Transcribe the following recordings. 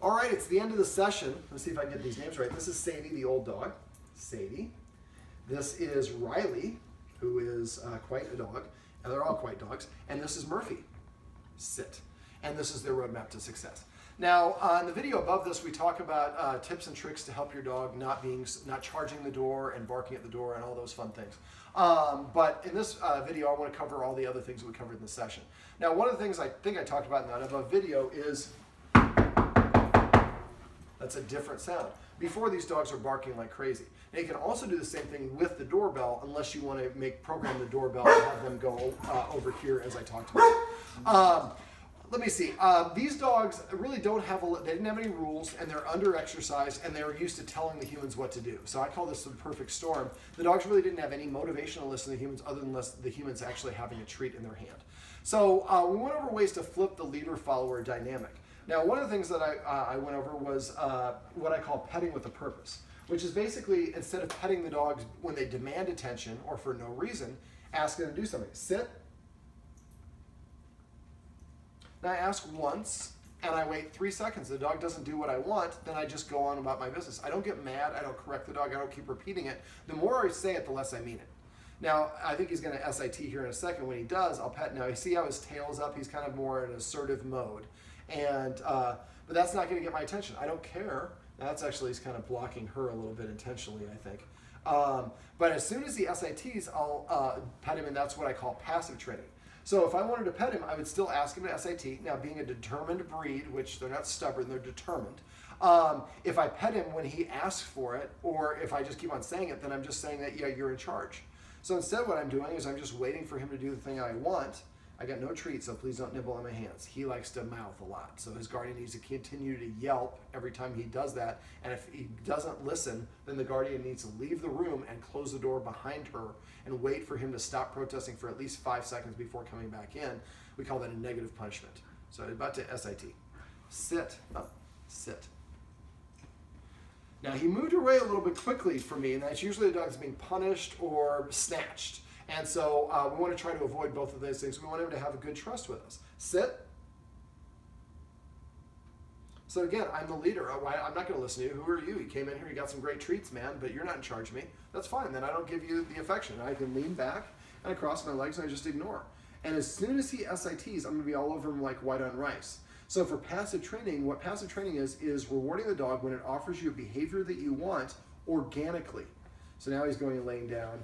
All right, it's the end of the session. Let's see if I can get these names right. This is Sadie, the old dog. Sadie. This is Riley, who is quite a dog, and they're all quite dogs. And this is Murphy. Sit. And this is their roadmap to success. Now, in the video above this, we talk about tips and tricks to help your dog not charging the door and barking at the door and all those fun things. But in this video, I want to cover all the other things we covered in the session. Now, one of the things I think I talked about in that above video is that's a different sound. Before, these dogs are barking like crazy. Now, you can also do the same thing with the doorbell, unless you want to program the doorbell and have them go over here as I talked about. Let me see. These dogs really they didn't have any rules, and they're under-exercised, and they're used to telling the humans what to do. So I call this the perfect storm. The dogs really didn't have any motivation to listen to the humans other than the humans actually having a treat in their hand. So we went over ways to flip the leader-follower dynamic. Now, one of the things that I went over was what I call petting with a purpose, which is basically, instead of petting the dogs when they demand attention or for no reason, ask them to do something. Sit. Now I ask once, and I wait 3 seconds. The dog doesn't do what I want, then I just go on about my business. I don't get mad. I don't correct the dog. I don't keep repeating it. The more I say it, the less I mean it. Now, I think he's going to SIT here in a second. When he does, I'll pet. Now, you see how his tail's up? He's kind of more in an assertive mode. And but that's not going to get my attention. I don't care. That's actually, he's kind of blocking her a little bit intentionally, I think. But as soon as he SITs, I'll pet him, and that's what I call passive training. So if I wanted to pet him, I would still ask him to SIT. Now, being a determined breed, which they're not stubborn, they're determined. If I pet him when he asks for it, or if I just keep on saying it, then I'm just saying that, yeah, you're in charge. So instead, what I'm doing is I'm just waiting for him to do the thing I want. I got no treats, so please don't nibble on my hands. He likes to mouth a lot, so his guardian needs to continue to yelp every time he does that. And if he doesn't listen, then the guardian needs to leave the room and close the door behind her and wait for him to stop protesting for at least 5 seconds before coming back in. We call that a negative punishment. So I'm about to SIT. Sit, up, sit. Now, he moved away a little bit quickly for me, and that's usually the dog's being punished or snatched. And so we want to try to avoid both of those things. We want him to have a good trust with us. Sit. So again, I'm the leader. I'm not going to listen to you. Who are you? You came in here, you got some great treats, man, but you're not in charge of me. That's fine. Then I don't give you the affection. I can lean back and I cross my legs and I just ignore. And as soon as he SITs, I'm going to be all over him like white on rice. So for passive training, what passive training is rewarding the dog when it offers you a behavior that you want organically. So now he's going and laying down.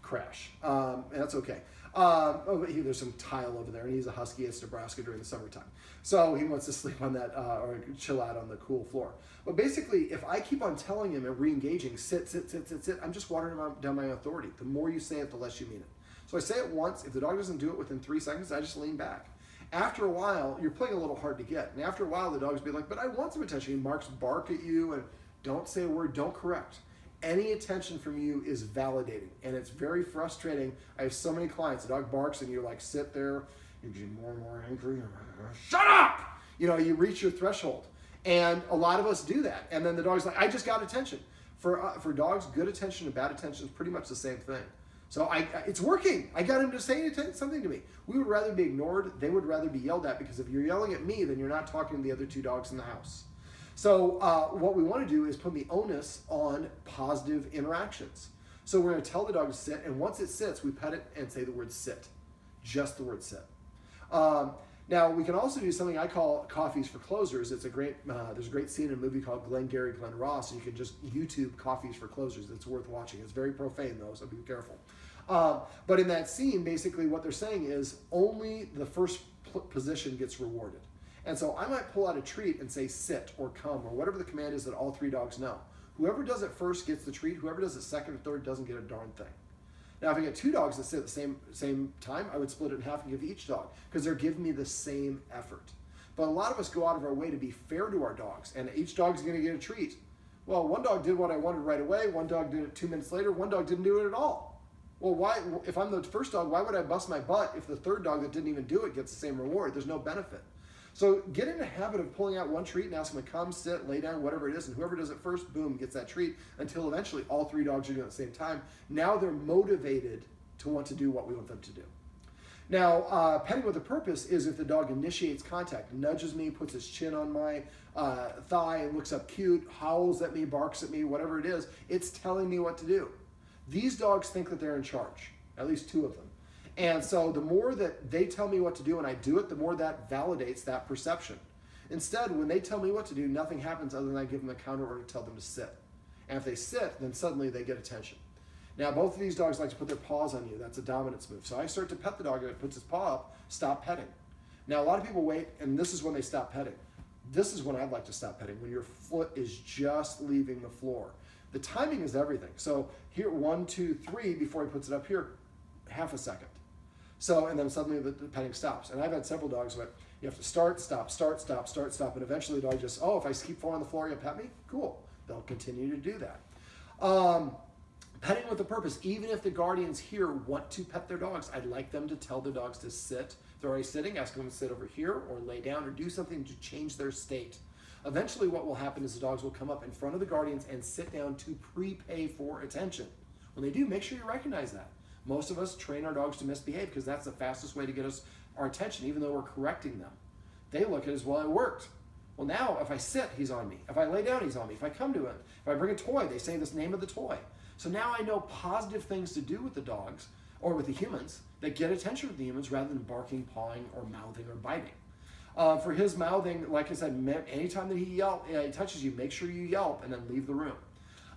Crash. And that's okay. There's some tile over there, and he's a Husky. It's Nebraska during the summertime. So he wants to sleep on that or chill out on the cool floor. But basically, if I keep on telling him and re-engaging, sit, sit, sit, sit, sit, I'm just watering down my authority. The more you say it, the less you mean it. So I say it once. If the dog doesn't do it within 3 seconds, I just lean back. After a while, you're playing a little hard to get. And after a while, the dog's be like, but I want some attention. He bark at you, and don't say a word, don't correct. Any attention from you is validating, and it's very frustrating. I have so many clients, the dog barks, and you're like, sit there, you're getting more and more angry. Shut up! You reach your threshold. And a lot of us do that. And then the dog's like, I just got attention. For dogs, good attention and bad attention is pretty much the same thing. So it's working. I got him to say something to me. We would rather be ignored. They would rather be yelled at, because if you're yelling at me, then you're not talking to the other 2 dogs in the house. So what we want to do is put the onus on positive interactions. So we're going to tell the dog to sit, and once it sits, we pet it and say the word sit. Just the word sit. Now, we can also do something I call coffees for closers. It's there's a great scene in a movie called Glengarry Glen Ross, and you can just YouTube coffees for closers. It's worth watching. It's very profane, though, so be careful. But in that scene, basically what they're saying is only the first position gets rewarded. And so I might pull out a treat and say sit or come or whatever the command is that all 3 dogs know. Whoever does it first gets the treat. Whoever does it second or third doesn't get a darn thing. Now, if I get 2 dogs that sit at the same time, I would split it in half and give each dog, because they're giving me the same effort. But a lot of us go out of our way to be fair to our dogs, and each dog's going to get a treat. Well, one dog did what I wanted right away. One dog did it 2 minutes later. One dog didn't do it at all. Well, why? If I'm the first dog, why would I bust my butt if the third dog that didn't even do it gets the same reward? There's no benefit. So get in the habit of pulling out one treat and ask them to come, sit, lay down, whatever it is, and whoever does it first, boom, gets that treat, until eventually all 3 dogs are doing it at the same time. Now they're motivated to want to do what we want them to do. Now, petting with a purpose is if the dog initiates contact, nudges me, puts his chin on my thigh and looks up cute, howls at me, barks at me, whatever it is, it's telling me what to do. These dogs think that they're in charge, at least 2 of them. And so the more that they tell me what to do and I do it, the more that validates that perception. Instead, when they tell me what to do, nothing happens other than I give them a counter order to tell them to sit. And if they sit, then suddenly they get attention. Now, both of these dogs like to put their paws on you. That's a dominance move. So I start to pet the dog, and it puts his paw up, stop petting. Now, a lot of people wait, and this is when they stop petting. This is when I'd like to stop petting, when your foot is just leaving the floor. The timing is everything. So here, 1, 2, 3, before he puts it up here, half a second. So, and then suddenly the petting stops. And I've had several dogs where you have to start, stop, start, stop, start, stop, and eventually the dog just, oh, if I keep falling on the floor, you'll pet me? Cool. They'll continue to do that. Petting with a purpose. Even if the guardians here want to pet their dogs, I'd like them to tell their dogs to sit. If they're already sitting, ask them to sit over here or lay down or do something to change their state. Eventually what will happen is the dogs will come up in front of the guardians and sit down to prepay for attention. When they do, make sure you recognize that. Most of us train our dogs to misbehave because that's the fastest way to get our attention, even though we're correcting them. They look at it as, well, it worked. Well, now if I sit, he's on me. If I lay down, he's on me. If I come to him, if I bring a toy, they say this name of the toy. So now I know positive things to do with the dogs or with the humans that get attention with the humans rather than barking, pawing, or mouthing or biting. For his mouthing, like I said, anytime that he touches you, make sure you yelp and then leave the room.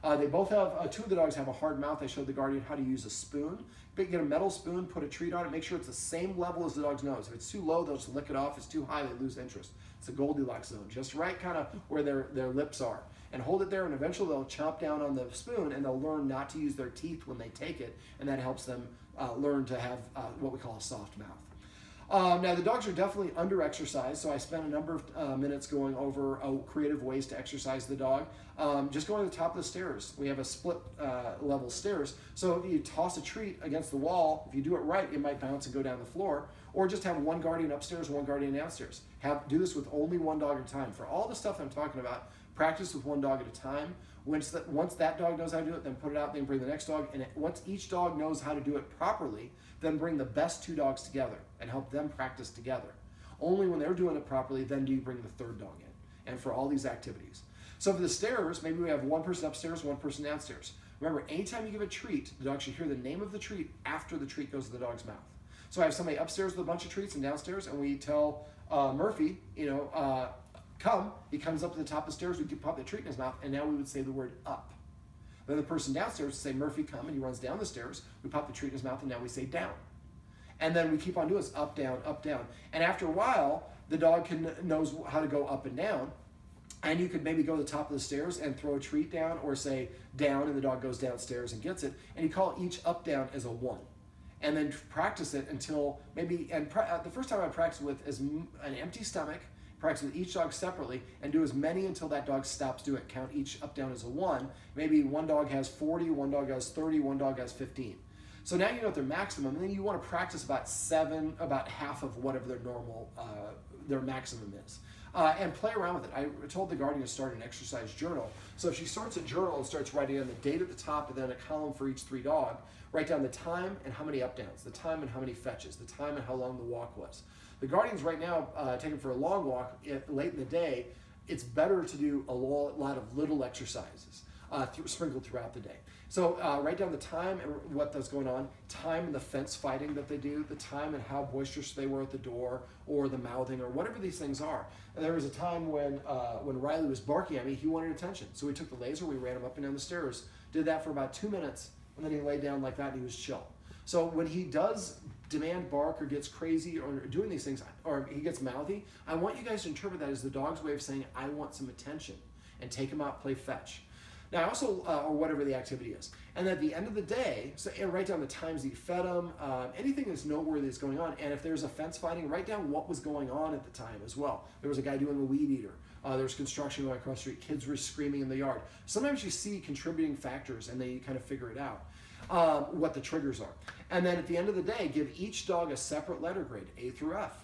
They both have, 2 of the dogs have a hard mouth. I showed the guardian how to use a spoon. Get a metal spoon, put a treat on it, make sure it's the same level as the dog's nose. If it's too low, they'll just lick it off. If it's too high, they lose interest. It's a Goldilocks zone, just right kind of where their lips are. And hold it there, and eventually they'll chomp down on the spoon, and they'll learn not to use their teeth when they take it, and that helps them learn to have what we call a soft mouth. Now, the dogs are definitely under-exercised, so I spent a number of minutes going over creative ways to exercise the dog. Just going to the top of the stairs. We have a split level stairs, so if you toss a treat against the wall, if you do it right, it might bounce and go down the floor, or just have one guardian upstairs and one guardian downstairs. Do this with only one dog at a time. For all the stuff I'm talking about, practice with one dog at a time. Once that dog knows how to do it, then put it out, then bring the next dog, and once each dog knows how to do it properly, then bring the best 2 dogs together and help them practice together. Only when they're doing it properly, then do you bring the 3rd dog in, and for all these activities. So for the stairs, maybe we have one person upstairs, one person downstairs. Remember, anytime you give a treat, the dog should hear the name of the treat after the treat goes to the dog's mouth. So I have somebody upstairs with a bunch of treats and downstairs, and we tell Murphy, come. He comes up to the top of the stairs, we could pop the treat in his mouth, and now we would say the word up. Then the person downstairs would say, Murphy, come, and he runs down the stairs. We pop the treat in his mouth, and now we say down. And then we keep on doing this, up, down, up, down. And after a while, the dog knows how to go up and down, and you could maybe go to the top of the stairs and throw a treat down, or say down, and the dog goes downstairs and gets it, and you call each up, down as a 1. And then practice it until maybe, the first time I practiced with is an empty stomach, practice with each dog separately, and do as many until that dog stops doing it. Count each up, down as a 1. Maybe one dog has 40, one dog has 30, one dog has 15. So now you know their maximum, and then you want to practice about half of whatever their normal, their maximum is. And play around with it. I told the guardian to start an exercise journal. So if she starts a journal and starts writing down the date at the top and then a column for each 3 dog, write down the time and how many up downs, the time and how many fetches, the time and how long the walk was. The guardians right now take them for a long walk late in the day. It's better to do a lot of little exercises sprinkled throughout the day. So write down the time and what's going on, time and the fence fighting that they do, the time and how boisterous they were at the door, or the mouthing, or whatever these things are. And there was a time when Riley was barking at me, he wanted attention. So we took the laser, we ran him up and down the stairs, did that for about 2 minutes, and then he laid down like that and he was chill. So when he does demand bark or gets crazy or doing these things, or he gets mouthy, I want you guys to interpret that as the dog's way of saying, I want some attention, and take him out, play fetch. Now, I also, or whatever the activity is. And at the end of the day, and write down the times that you fed them, anything that's noteworthy that's going on. And if there's a fence fighting, write down what was going on at the time as well. There was a guy doing a weed eater. There was construction going across the street. Kids were screaming in the yard. Sometimes you see contributing factors and then you kind of figure it out, what the triggers are. And then at the end of the day, give each dog a separate letter grade, A through F.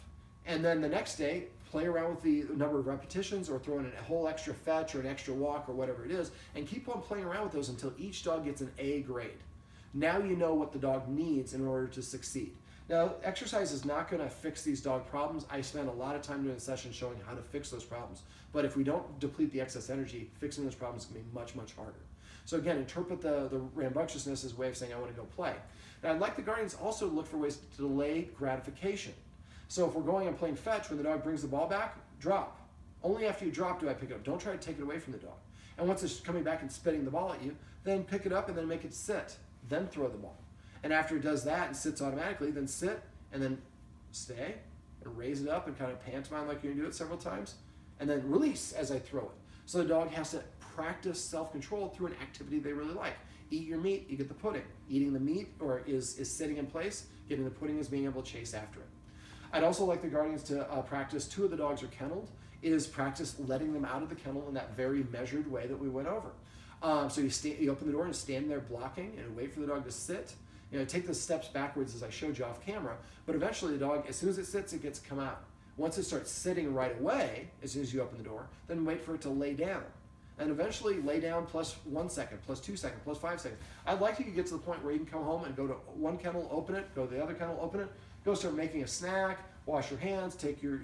And then the next day, play around with the number of repetitions or throw in a whole extra fetch or an extra walk or whatever it is, and keep on playing around with those until each dog gets an A grade. Now you know what the dog needs in order to succeed. Now, exercise is not going to fix these dog problems. I spend a lot of time doing sessions showing how to fix those problems. But if we don't deplete the excess energy, fixing those problems is going to be much, much harder. So again, interpret the rambunctiousness as a way of saying, I want to go play. Now, I'd like the guardians also to look for ways to delay gratification. So if we're going and playing fetch, when the dog brings the ball back, drop. Only after you drop do I pick it up. Don't try to take it away from the dog. And once it's coming back and spitting the ball at you, then pick it up and then make it sit. Then throw the ball. And after it does that and sits automatically, then sit and then stay and raise it up and kind of pantomime like you're going to do it several times. And then release as I throw it. So the dog has to practice self-control through an activity they really like. Eat your meat, you get the pudding. Eating the meat is sitting in place. Getting the pudding is being able to chase after it. I'd also like the guardians to practice, 2 of the dogs are kenneled, is practice letting them out of the kennel in that very measured way that we went over. So you open the door and stand there blocking and wait for the dog to sit. Take the steps backwards as I showed you off camera, but eventually the dog, as soon as it sits, it gets to come out. Once it starts sitting right away, as soon as you open the door, then wait for it to lay down. And eventually lay down plus 1 second, plus 2 seconds, plus 5 seconds. I'd like you to get to the point where you can come home and go to one kennel, open it, go to the other kennel, open it, go start making a snack, wash your hands, take your,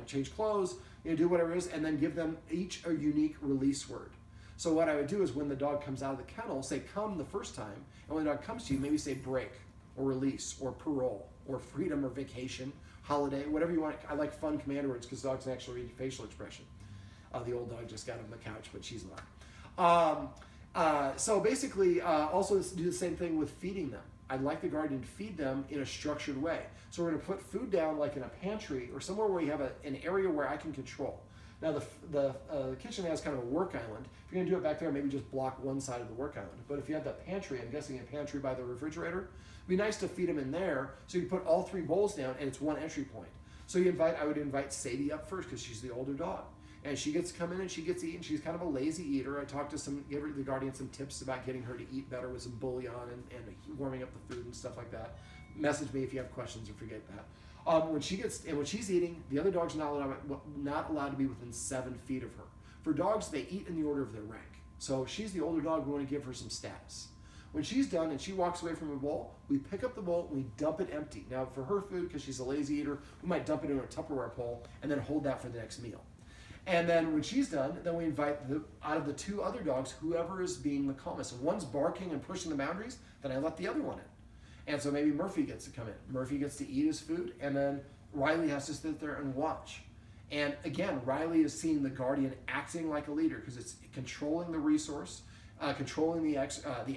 change clothes, do whatever it is, and then give them each a unique release word. So what I would do is when the dog comes out of the kennel, say come the first time, and when the dog comes to you, maybe say break, or release, or parole, or freedom, or vacation, holiday, whatever you want. I like fun command words because dogs can actually read facial expression. The old dog just got on the couch, but she's not. So basically, also do the same thing with feeding them. I'd like the guardian to feed them in a structured way. So we're going to put food down like in a pantry or somewhere where you have an area where I can control. Now the kitchen has kind of a work island. If you're going to do it back there, maybe just block one side of the work island. But if you have that pantry, I'm guessing a pantry by the refrigerator, it'd be nice to feed them in there. So you put all 3 bowls down and it's one entry point. So I would invite Sadie up first because she's the older dog. And she gets to come in and she gets eaten. She's kind of a lazy eater. I talked to give the guardian some tips about getting her to eat better with some bouillon and warming up the food and stuff like that. Message me if you have questions or forget that. When she's eating, the other dog's not allowed to be within 7 feet of her. For dogs, they eat in the order of their rank. So she's the older dog. We want to give her some status. When she's done and she walks away from a bowl, we pick up the bowl and we dump it empty. Now for her food, because she's a lazy eater, we might dump it in a Tupperware bowl and then hold that for the next meal. And then when she's done, then we invite out of the 2 other dogs, whoever is being the calmest. If one's barking and pushing the boundaries, then I let the other one in. And so maybe Murphy gets to come in. Murphy gets to eat his food, and then Riley has to sit there and watch. And again, Riley is seeing the guardian acting like a leader because it's controlling the resource, controlling the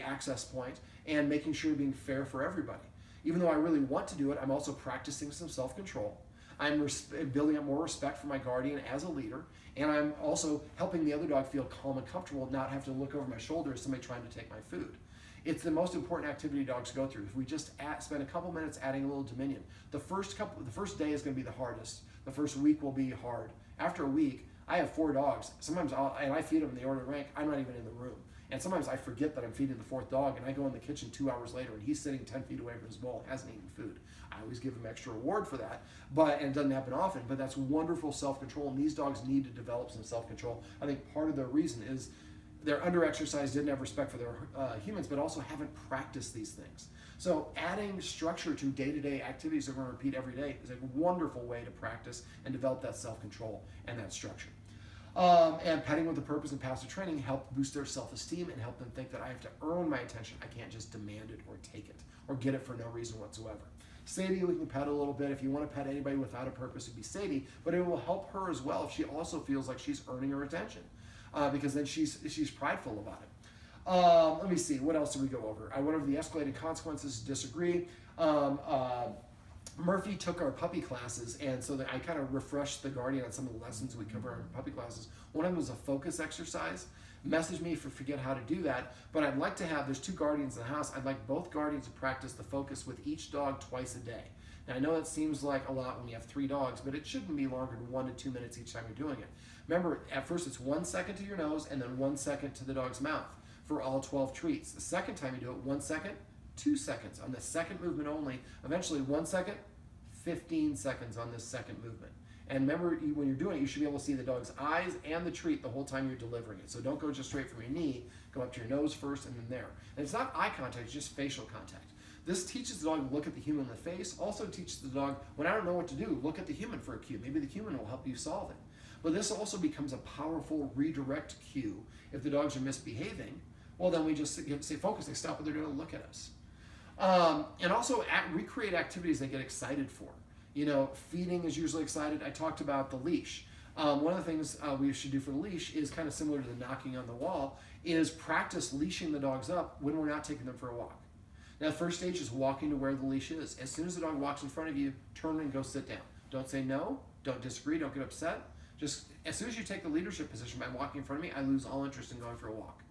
access point, and making sure being fair for everybody. Even though I really want to do it, I'm also practicing some self-control. I'm building up more respect for my guardian as a leader, and I'm also helping the other dog feel calm and comfortable, not have to look over my shoulder as somebody trying to take my food. It's the most important activity dogs go through. If we just spend a couple minutes adding a little dominion, the first day is going to be the hardest. The first week will be hard. After a week, I have 4 dogs. Sometimes I feed them in the order of rank. I'm not even in the room. And sometimes I forget that I'm feeding the 4th dog, and I go in the kitchen 2 hours later, and he's sitting 10 feet away from his bowl, hasn't eaten food. I always give him extra reward for that, and it doesn't happen often, but that's wonderful self-control, and these dogs need to develop some self-control. I think part of the reason is they're under-exercised, didn't have respect for their humans, but also haven't practiced these things. So adding structure to day-to-day activities that we're going to repeat every day is a wonderful way to practice and develop that self-control and that structure. And petting with a purpose and passive training help boost their self-esteem and help them think that I have to earn my attention. I can't just demand it or take it or get it for no reason whatsoever. Sadie, we can pet a little bit. If you want to pet anybody without a purpose, it'd be Sadie, but it will help her as well if she also feels like she's earning her attention, because then she's prideful about it. Let me see, what else did we go over? I went over the escalating consequences, disagree. Murphy took our puppy classes, and so I kind of refreshed the guardian on some of the lessons we cover in puppy classes. One of them was a focus exercise. Message me if you forget how to do that, but I'd like to have, there's 2 guardians in the house, I'd like both guardians to practice the focus with each dog twice a day. Now I know that seems like a lot when you have 3 dogs, but it shouldn't be longer than 1 to 2 minutes each time you're doing it. Remember, at first it's 1 second to your nose and then 1 second to the dog's mouth for all 12 treats. The second time you do it, 1 second, 2 seconds on the second movement only. Eventually 1 second, 15 seconds on this second movement. And remember, when you're doing it, you should be able to see the dog's eyes and the treat the whole time you're delivering it. So don't go just straight from your knee, go up to your nose first and then there. And it's not eye contact, it's just facial contact. This teaches the dog to look at the human in the face, also teaches the dog, when I don't know what to do, look at the human for a cue. Maybe the human will help you solve it. But this also becomes a powerful redirect cue. If the dogs are misbehaving, well, then we just stay focused. They stop what they're doing and look at us. And also recreate activities they get excited for. You know, feeding is usually excited. I talked about the leash. One of the things we should do for the leash is kind of similar to the knocking on the wall, is practice leashing the dogs up when we're not taking them for a walk. Now, the first stage is walking to where the leash is. As soon as the dog walks in front of you, turn and go sit down. Don't say no, don't disagree, don't get upset. Just as soon as you take the leadership position by walking in front of me, I lose all interest in going for a walk.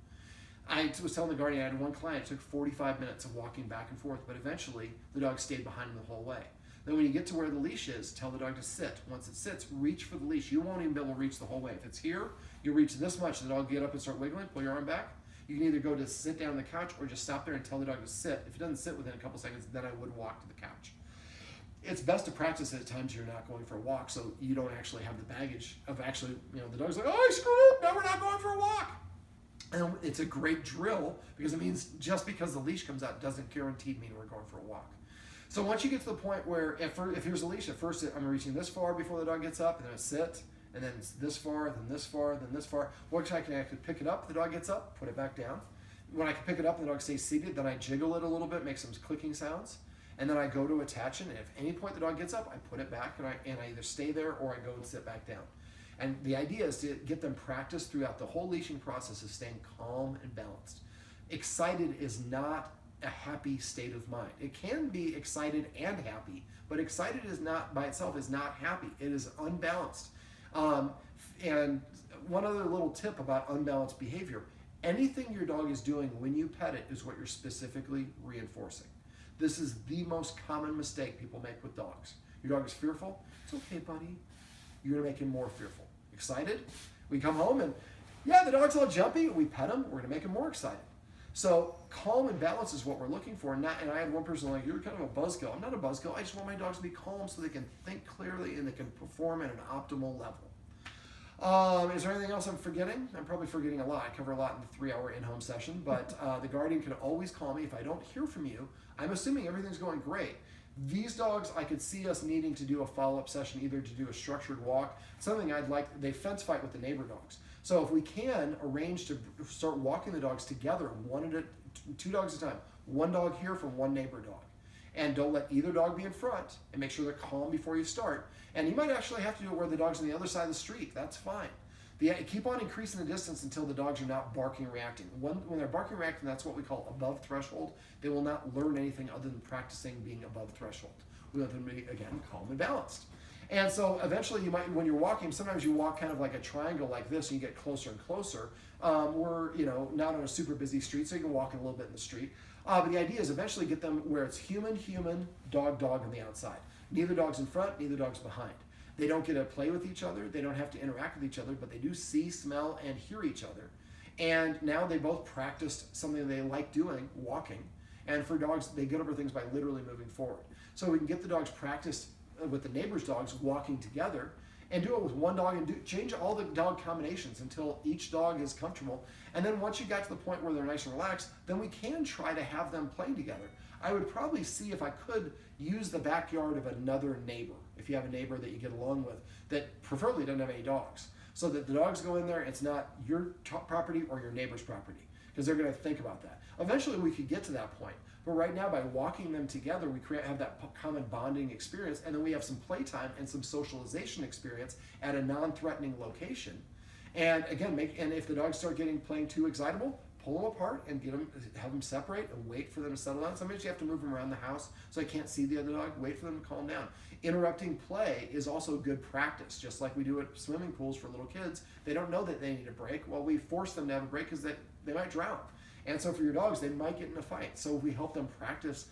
I was telling the guardian, I had one client, it took 45 minutes of walking back and forth, but eventually the dog stayed behind him the whole way. Then when you get to where the leash is, tell the dog to sit. Once it sits, reach for the leash. You won't even be able to reach the whole way. If it's here, you reach this much, the dog get up and start wiggling, pull your arm back. You can either go to sit down on the couch or just stop there and tell the dog to sit. If it doesn't sit within a couple seconds, then I would walk to the couch. It's best to practice at times you're not going for a walk, so you don't actually have the baggage of actually, the dog's like, oh, I screwed up, now we're not going for a walk. And it's a great drill because it means just because the leash comes out doesn't guarantee mean we're going for a walk. So once you get to the point where, if here's a leash, at first I'm reaching this far before the dog gets up, and then I sit, and then it's this far, then this far, then this far. Once I can actually pick it up, the dog gets up, put it back down. When I can pick it up and the dog stays seated, then I jiggle it a little bit, make some clicking sounds, and then I go to attach it, and if any point the dog gets up, I put it back, and I either stay there or I go and sit back down. And the idea is to get them practice throughout the whole leashing process of staying calm and balanced. Excited is not a happy state of mind. It can be excited and happy, but excited is not by itself is not happy. It is unbalanced. And one other little tip about unbalanced behavior, anything your dog is doing when you pet it is what you're specifically reinforcing. This is the most common mistake people make with dogs. Your dog is fearful. It's okay, buddy. You're gonna make him more fearful. Excited? We come home and, yeah, the dog's all jumpy. We pet him. We're gonna make him more excited. So calm and balance is what we're looking for. And I had one person like, you're kind of a buzzkill. I'm not a buzzkill. I just want my dogs to be calm so they can think clearly and they can perform at an optimal level. Is there anything else I'm forgetting? I'm probably forgetting a lot. I cover a lot in the 3-hour in-home session, but the guardian can always call me if I don't hear from you. I'm assuming everything's going great. These dogs, I could see us needing to do a follow-up session, either to do a structured walk, something I'd like, they fence fight with the neighbor dogs. So if we can arrange to start walking the dogs together, two dogs at a time, one dog here from one neighbor dog. And don't let either dog be in front, and make sure they're calm before you start. And you might actually have to do it where the dog's on the other side of the street. That's fine. Keep on increasing the distance until the dogs are not barking and reacting. When they're barking and reacting, that's what we call above threshold. They will not learn anything other than practicing being above threshold. We want them to be, again, calm and balanced. And so eventually you might, when you're walking, sometimes you walk kind of like a triangle like this and you get closer and closer. We're not on a super busy street, so you can walk a little bit in the street. But the idea is eventually get them where it's human, dog on the outside. Neither dog's in front, neither dog's behind. They don't get to play with each other, they don't have to interact with each other, but they do see, smell, and hear each other. And now they both practiced something they like doing, walking. And for dogs, they get over things by literally moving forward. So we can get the dogs practiced with the neighbor's dogs walking together, and do it with one dog, and change all the dog combinations until each dog is comfortable. And then once you got to the point where they're nice and relaxed, then we can try to have them play together. I would probably see if I could use the backyard of another neighbor, if you have a neighbor that you get along with, that preferably doesn't have any dogs, so that the dogs go in there, it's not your property or your neighbor's property, because they're going to think about that. Eventually we could get to that point, but right now by walking them together, we have that common bonding experience, and then we have some playtime and some socialization experience at a non-threatening location. And again, and if the dogs start playing too excitable, pull them apart and have them separate and wait for them to settle down. Sometimes you have to move them around the house so they can't see the other dog. Wait for them to calm down. Interrupting play is also good practice, just like we do at swimming pools for little kids. They don't know that they need a break. Well, we force them to have a break because they might drown. And so for your dogs, they might get in a fight. So we help them practice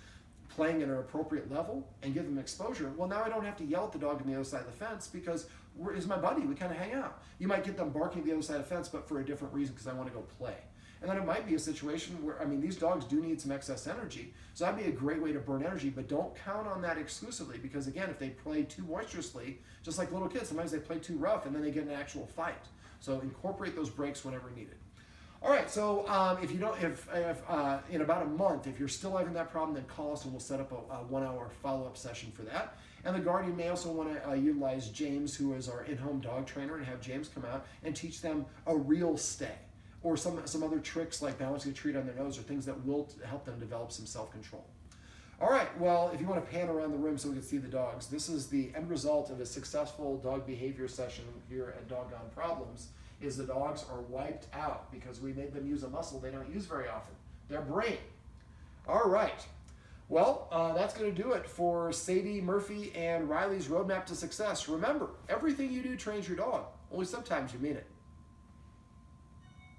playing at an appropriate level and give them exposure. Well, now I don't have to yell at the dog on the other side of the fence because he's my buddy. We kind of hang out. You might get them barking at the other side of the fence, but for a different reason, because I want to go play. And then it might be a situation where, these dogs do need some excess energy. So that'd be a great way to burn energy, but don't count on that exclusively, because again, if they play too boisterously, just like little kids, sometimes they play too rough and then they get in an actual fight. So incorporate those breaks whenever needed. All right, so if in about a month, if you're still having that problem, then call us and we'll set up a 1 hour follow-up session for that. And the guardian may also want to utilize James, who is our in-home dog trainer, and have James come out and teach them a real stay, or some other tricks like balancing a treat on their nose, or things that will help them develop some self-control. All right, well, if you want to pan around the room so we can see the dogs, this is the end result of a successful dog behavior session here at Doggone Problems, is the dogs are wiped out because we made them use a muscle they don't use very often, their brain. All right. Well, that's going to do it for Sadie, Murphy, and Riley's Roadmap to Success. Remember, everything you do trains your dog, only sometimes you mean it.